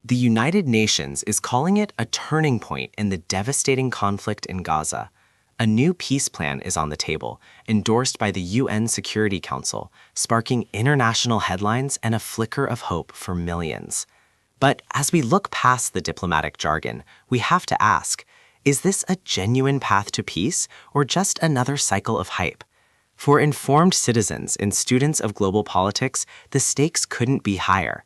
The United Nations is calling it a turning point in the devastating conflict in Gaza. A new peace plan is on the table, endorsed by the UN Security Council, sparking international headlines and a flicker of hope for millions. But as we look past the diplomatic jargon, we have to ask, is this a genuine path to peace or just another cycle of hype? For informed citizens and students of global politics, the stakes couldn't be higher.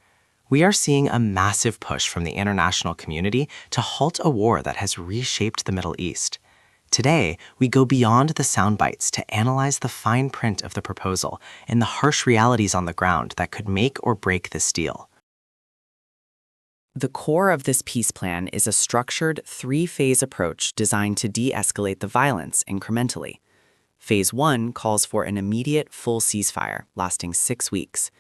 We are seeing a massive push from the international community to halt a war that has reshaped the Middle East. Today, we go beyond the sound bites to analyze the fine print of the proposal and the harsh realities on the ground that could make or break this deal. The core of this peace plan is a structured three-phase approach designed to de-escalate the violence incrementally. Phase 1 calls for an immediate full ceasefire lasting 6 weeks.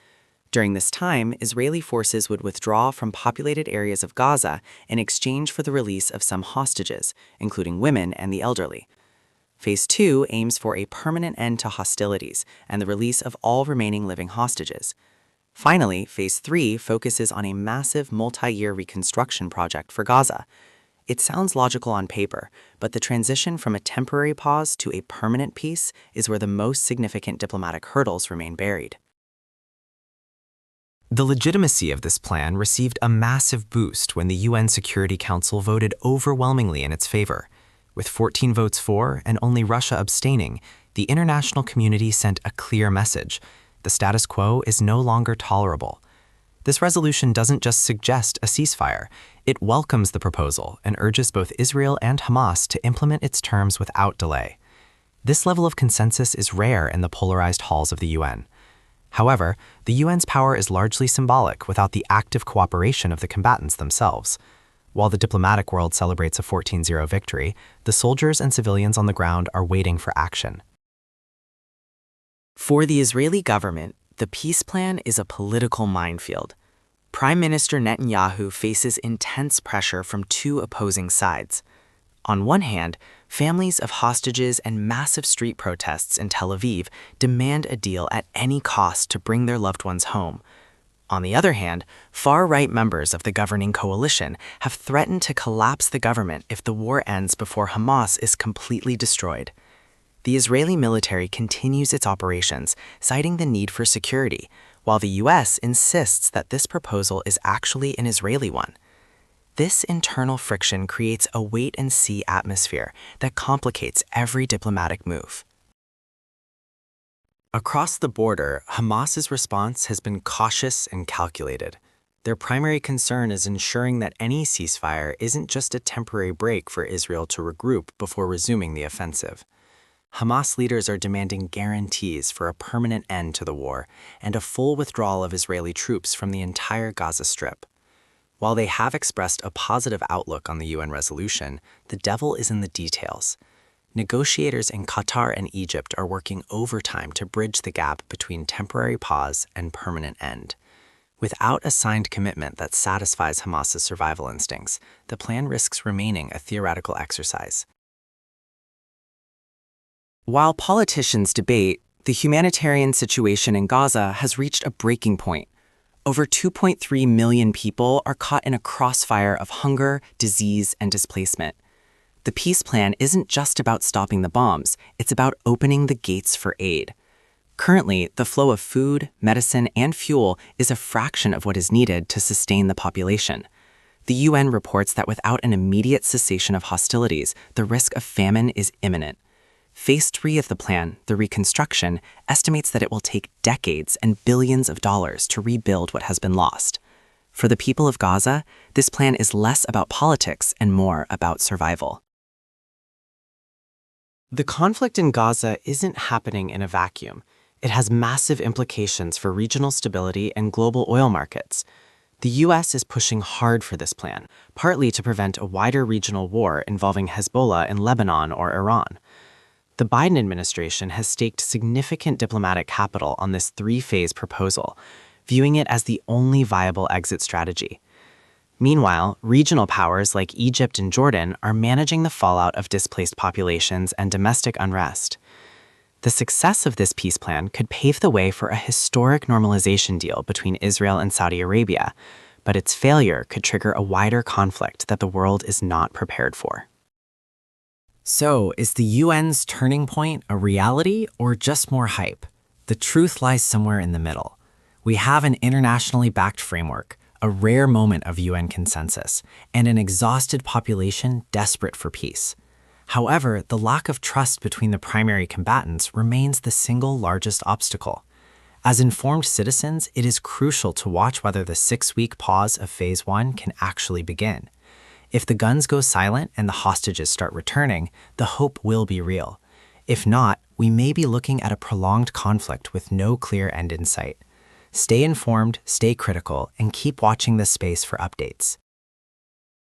During this time, Israeli forces would withdraw from populated areas of Gaza in exchange for the release of some hostages, including women and the elderly. Phase 2 aims for a permanent end to hostilities and the release of all remaining living hostages. Finally, Phase 3 focuses on a massive multi-year reconstruction project for Gaza. It sounds logical on paper, but the transition from a temporary pause to a permanent peace is where the most significant diplomatic hurdles remain buried. The legitimacy of this plan received a massive boost when the UN Security Council voted overwhelmingly in its favor. With 14 votes for and only Russia abstaining, the international community sent a clear message. The status quo is no longer tolerable. This resolution doesn't just suggest a ceasefire. It welcomes the proposal and urges both Israel and Hamas to implement its terms without delay. This level of consensus is rare in the polarized halls of the UN. However, the UN's power is largely symbolic without the active cooperation of the combatants themselves. While the diplomatic world celebrates a 14-0 victory, the soldiers and civilians on the ground are waiting for action. For the Israeli government, the peace plan is a political minefield. Prime Minister Netanyahu faces intense pressure from two opposing sides. On one hand, families of hostages and massive street protests in Tel Aviv demand a deal at any cost to bring their loved ones home. On the other hand, far-right members of the governing coalition have threatened to collapse the government if the war ends before Hamas is completely destroyed. The Israeli military continues its operations, citing the need for security, while the US insists that this proposal is actually an Israeli one. This internal friction creates a wait-and-see atmosphere that complicates every diplomatic move. Across the border, Hamas's response has been cautious and calculated. Their primary concern is ensuring that any ceasefire isn't just a temporary break for Israel to regroup before resuming the offensive. Hamas leaders are demanding guarantees for a permanent end to the war and a full withdrawal of Israeli troops from the entire Gaza Strip. While they have expressed a positive outlook on the UN resolution, the devil is in the details. Negotiators in Qatar and Egypt are working overtime to bridge the gap between temporary pause and permanent end. Without a signed commitment that satisfies Hamas's survival instincts, the plan risks remaining a theoretical exercise. While politicians debate, the humanitarian situation in Gaza has reached a breaking point. Over 2.3 million people are caught in a crossfire of hunger, disease, and displacement. The peace plan isn't just about stopping the bombs, it's about opening the gates for aid. Currently, the flow of food, medicine, and fuel is a fraction of what is needed to sustain the population. The UN reports that without an immediate cessation of hostilities, the risk of famine is imminent. Phase 3 of the plan, the reconstruction, estimates that it will take decades and billions of dollars to rebuild what has been lost. For the people of Gaza, this plan is less about politics and more about survival. The conflict in Gaza isn't happening in a vacuum. It has massive implications for regional stability and global oil markets. The US is pushing hard for this plan, partly to prevent a wider regional war involving Hezbollah in Lebanon or Iran. The Biden administration has staked significant diplomatic capital on this three-phase proposal, viewing it as the only viable exit strategy. Meanwhile, regional powers like Egypt and Jordan are managing the fallout of displaced populations and domestic unrest. The success of this peace plan could pave the way for a historic normalization deal between Israel and Saudi Arabia, but its failure could trigger a wider conflict that the world is not prepared for. So, is the UN's turning point a reality or just more hype? The truth lies somewhere in the middle. We have an internationally backed framework, a rare moment of UN consensus, and an exhausted population desperate for peace. However, the lack of trust between the primary combatants remains the single largest obstacle. As informed citizens, it is crucial to watch whether the 6-week pause of Phase 1 can actually begin. If the guns go silent and the hostages start returning, the hope will be real. If not, we may be looking at a prolonged conflict with no clear end in sight. Stay informed, stay critical, and keep watching this space for updates.